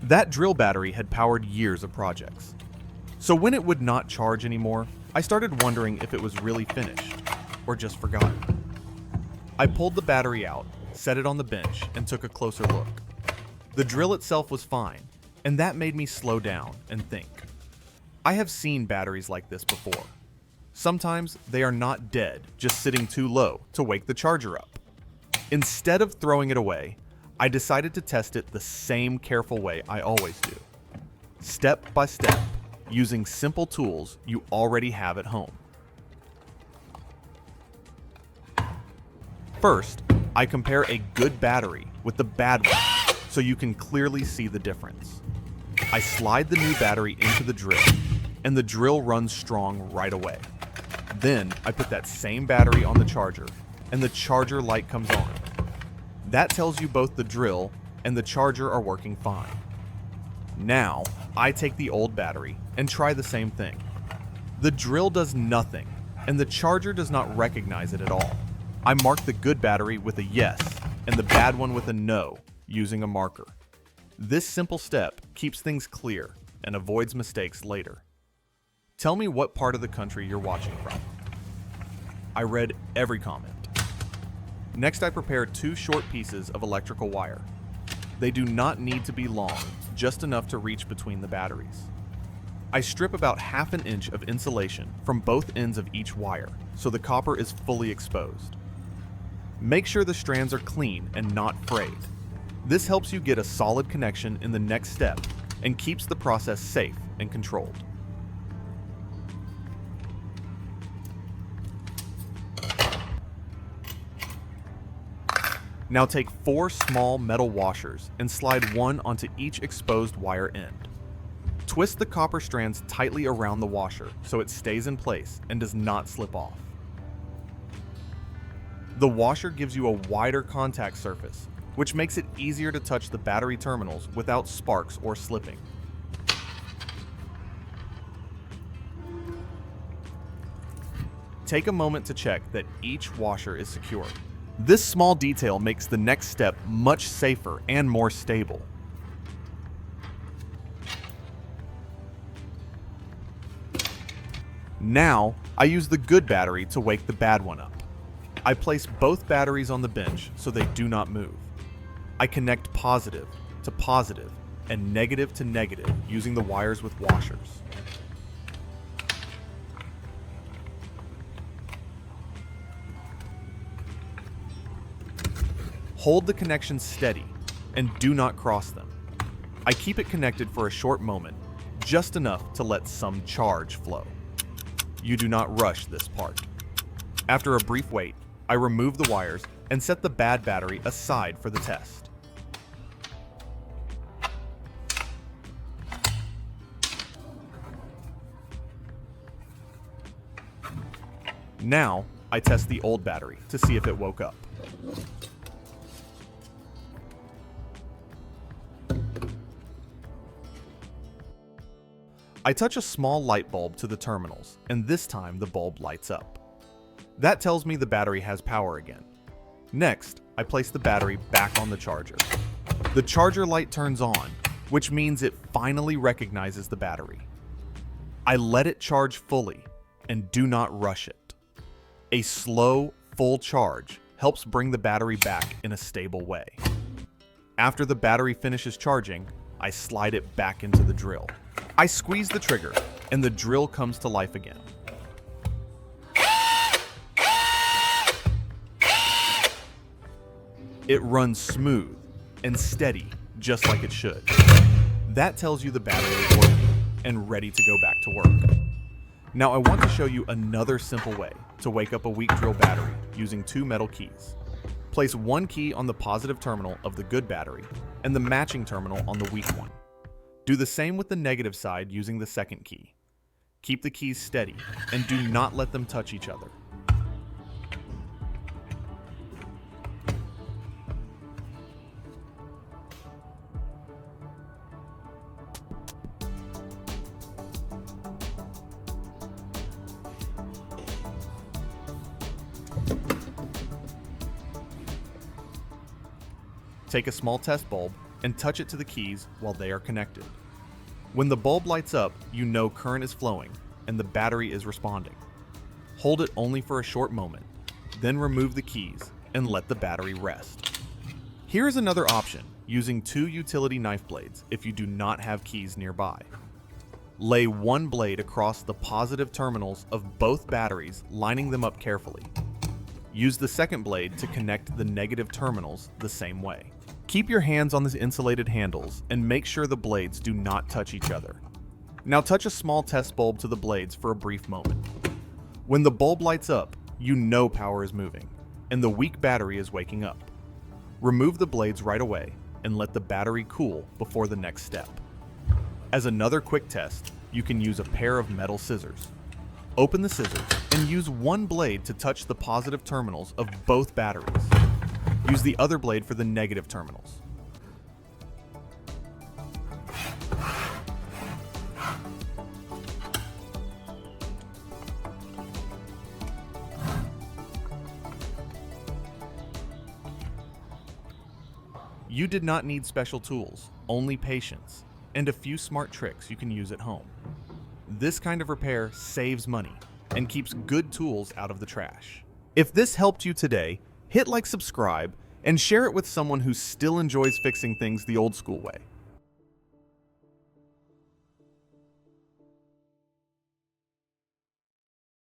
That drill battery had powered years of projects. So when it would not charge anymore, I started wondering if it was really finished, or just forgotten. I pulled the battery out, set it on the bench, and took a closer look. The drill itself was fine, and that made me slow down and think. I have seen batteries like this before. Sometimes they are not dead, just sitting too low to wake the charger up. Instead of throwing it away, I decided to test it the same careful way I always do. Step by step, using simple tools you already have at home. First, I compare a good battery with the bad one so you can clearly see the difference. I slide the new battery into the drill, and the drill runs strong right away. Then I put that same battery on the charger, and the charger light comes on. That tells you both the drill and the charger are working fine. Now, I take the old battery and try the same thing. The drill does nothing, and the charger does not recognize it at all. I mark the good battery with a yes and the bad one with a no using a marker. This simple step keeps things clear and avoids mistakes later. Tell me what part of the country you're watching from. I read every comment. Next, I prepare 2 short pieces of electrical wire. They do not need to be long, just enough to reach between the batteries. I strip about 1/2 inch of insulation from both ends of each wire, so the copper is fully exposed. Make sure the strands are clean and not frayed. This helps you get a solid connection in the next step and keeps the process safe and controlled. Now take 4 small metal washers and slide one onto each exposed wire end. Twist the copper strands tightly around the washer so it stays in place and does not slip off. The washer gives you a wider contact surface, which makes it easier to touch the battery terminals without sparks or slipping. Take a moment to check that each washer is secure. This small detail makes the next step much safer and more stable. Now, I use the good battery to wake the bad one up. I place both batteries on the bench so they do not move. I connect positive to positive and negative to negative using the wires with washers. Hold the connections steady and do not cross them. I keep it connected for a short moment, just enough to let some charge flow. You do not rush this part. After a brief wait, I remove the wires and set the bad battery aside for the test. Now, I test the old battery to see if it woke up. I touch a small light bulb to the terminals, and this time the bulb lights up. That tells me the battery has power again. Next, I place the battery back on the charger. The charger light turns on, which means it finally recognizes the battery. I let it charge fully and do not rush it. A slow, full charge helps bring the battery back in a stable way. After the battery finishes charging, I slide it back into the drill. I squeeze the trigger, and the drill comes to life again. It runs smooth and steady, just like it should. That tells you the battery is working and ready to go back to work. Now I want to show you another simple way to wake up a weak drill battery using 2 metal keys. Place one key on the positive terminal of the good battery and the matching terminal on the weak one. Do the same with the negative side using the second key. Keep the keys steady and do not let them touch each other. Take a small test bulb and touch it to the keys while they are connected. When the bulb lights up, you know current is flowing and the battery is responding. Hold it only for a short moment, then remove the keys and let the battery rest. Here is another option, using 2 utility knife blades if you do not have keys nearby. Lay one blade across the positive terminals of both batteries, lining them up carefully. Use the second blade to connect the negative terminals the same way. Keep your hands on the insulated handles and make sure the blades do not touch each other. Now touch a small test bulb to the blades for a brief moment. When the bulb lights up, you know power is moving, and the weak battery is waking up. Remove the blades right away and let the battery cool before the next step. As another quick test, you can use a pair of metal scissors. Open the scissors and use one blade to touch the positive terminals of both batteries. Use the other blade for the negative terminals. You did not need special tools, only patience, and a few smart tricks you can use at home. This kind of repair saves money and keeps good tools out of the trash. If this helped you today, hit like, subscribe, and share it with someone who still enjoys fixing things the old school way.